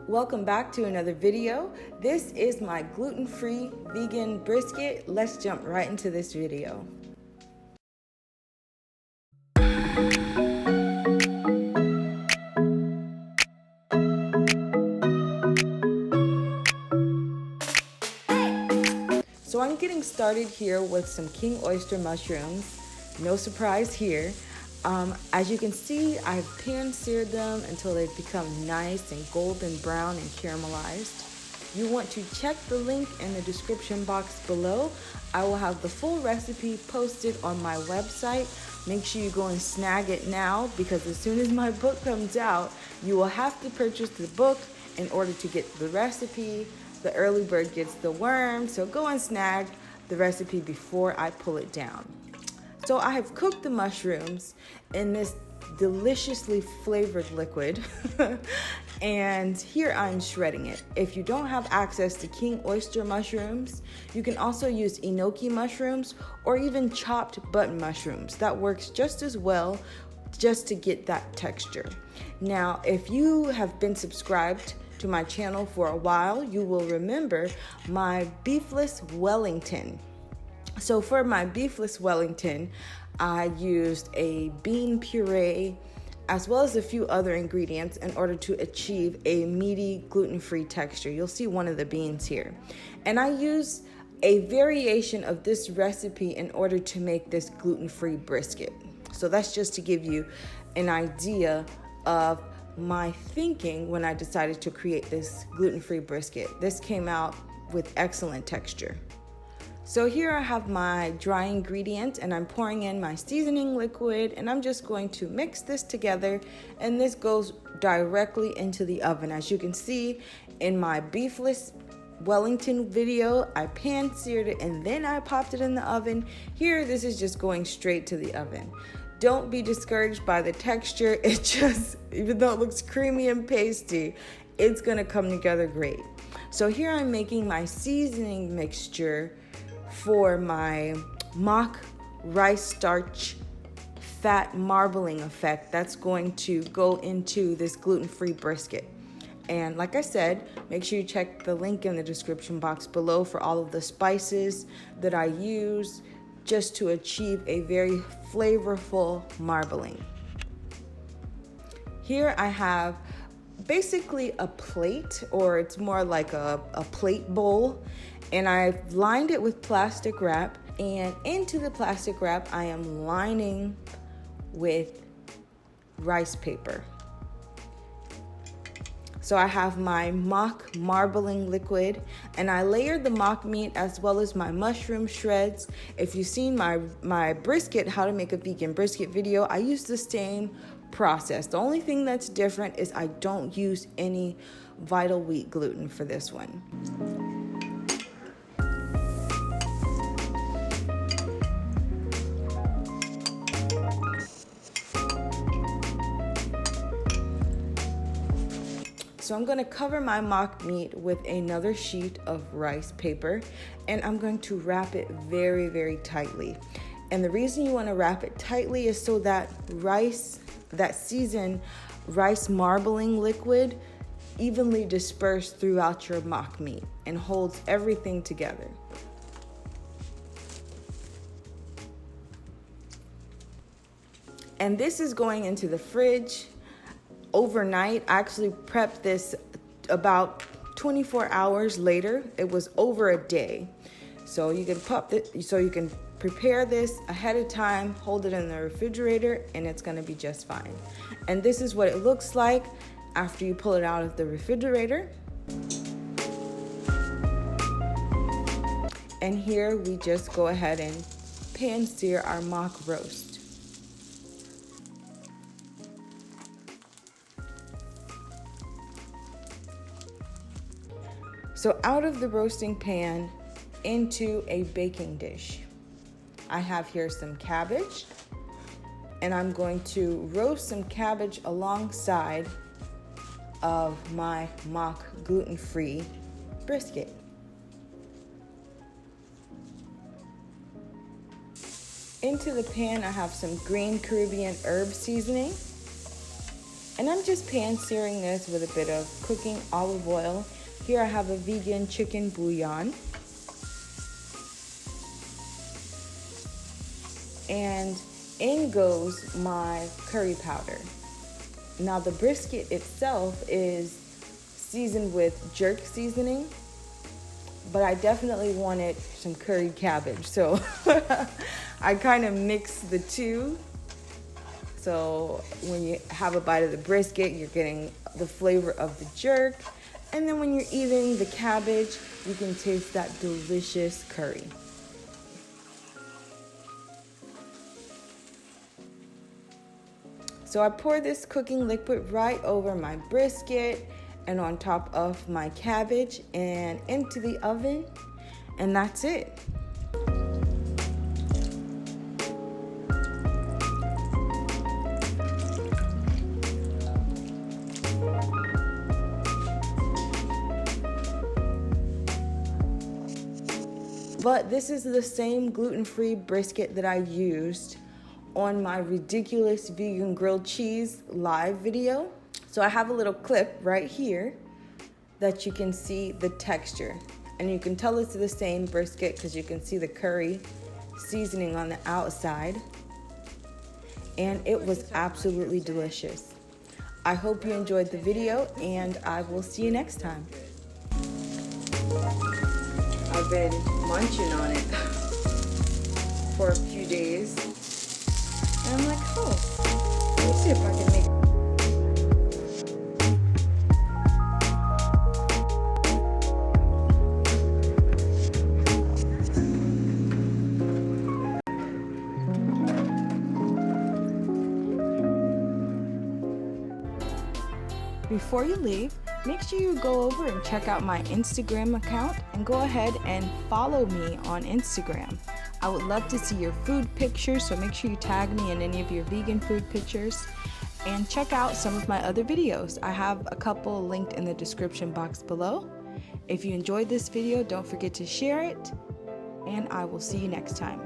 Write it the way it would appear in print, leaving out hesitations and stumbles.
Welcome back to another video. This is my gluten-free vegan brisket. Let's jump right into this video. So I'm getting started here with some king oyster mushrooms. No surprise here. As you can see, I've pan-seared them until they've become nice and golden brown and caramelized. You want to check the link in the description box below. I will have the full recipe posted on my website. Make sure you go and snag it now, because as soon as my book comes out, you will have to purchase the book in order to get the recipe. The early bird gets the worm, so go and snag the recipe before I pull it down. So I have cooked the mushrooms in this deliciously flavored liquid and here I'm shredding it. If you don't have access to king oyster mushrooms, you can also use enoki mushrooms or even chopped button mushrooms. That works just as well, just to get that texture. Now, if you have been subscribed to my channel for a while, you will remember my beefless Wellington. So for my beefless Wellington, I used a bean puree as well as a few other ingredients in order to achieve a meaty gluten-free texture. You'll see one of the beans here. And I use a variation of this recipe in order to make this gluten-free brisket. So that's just to give you an idea of my thinking when I decided to create this gluten-free brisket. This came out with excellent texture. So here I have my dry ingredient and I'm pouring in my seasoning liquid and I'm just going to mix this together, and this goes directly into the oven. As you can see in my beefless Wellington video, I pan-seared it and then I popped it in the oven. Here, this is just going straight to the oven. Don't be discouraged by the texture. It just, even though it looks creamy and pasty, it's gonna come together great. So here I'm making my seasoning mixture for my mock rice starch fat marbling effect that's going to go into this gluten-free brisket. And like I said, make sure you check the link in the description box below for all of the spices that I use just to achieve a very flavorful marbling. Here I have basically a plate, or it's more like a plate bowl, and I've lined it with plastic wrap, and into the plastic wrap I am lining with rice paper. So I have my mock marbling liquid, and I layered the mock meat as well as my mushroom shreds. If you've seen my brisket, how to make a vegan brisket video, I use the same process. The only thing that's different is I don't use any vital wheat gluten for this one. So I'm going to cover my mock meat with another sheet of rice paper, and I'm going to wrap it very, very tightly. And the reason you want to wrap it tightly is so that that seasoned rice marbling liquid evenly dispersed throughout your mock meat and holds everything together. And this is going into the fridge overnight. I actually prepped this about 24 hours later. It was over a day. So you can prepare this ahead of time, hold it in the refrigerator, and it's gonna be just fine. And this is what it looks like after you pull it out of the refrigerator. And here we just go ahead and pan-sear our mock roast. So out of the roasting pan into a baking dish. I have here some cabbage, and I'm going to roast some cabbage alongside of my mock gluten-free brisket. Into the pan, I have some green Caribbean herb seasoning. And I'm just pan searing this with a bit of cooking olive oil. Here I have a vegan chicken bouillon. And in goes my curry powder. Now the brisket itself is seasoned with jerk seasoning, but I definitely wanted some curried cabbage. So I kind of mix the two. So when you have a bite of the brisket, you're getting the flavor of the jerk. And then when you're eating the cabbage, you can taste that delicious curry. So I pour this cooking liquid right over my brisket and on top of my cabbage and into the oven, and that's it. But this is the same gluten-free brisket that I used on my ridiculous vegan grilled cheese live video. So I have a little clip right here that you can see the texture. And you can tell it's the same brisket because you can see the curry seasoning on the outside. And it was absolutely delicious. I hope you enjoyed the video, and I will see you next time. I've been munching on it for a few days. And I'm like, oh, let me see if I can make it. Before you leave, make sure you go over and check out my Instagram account and go ahead and follow me on Instagram. I would love to see your food pictures, so make sure you tag me in any of your vegan food pictures, and check out some of my other videos. I have a couple linked in the description box below. If you enjoyed this video, don't forget to share it, and I will see you next time.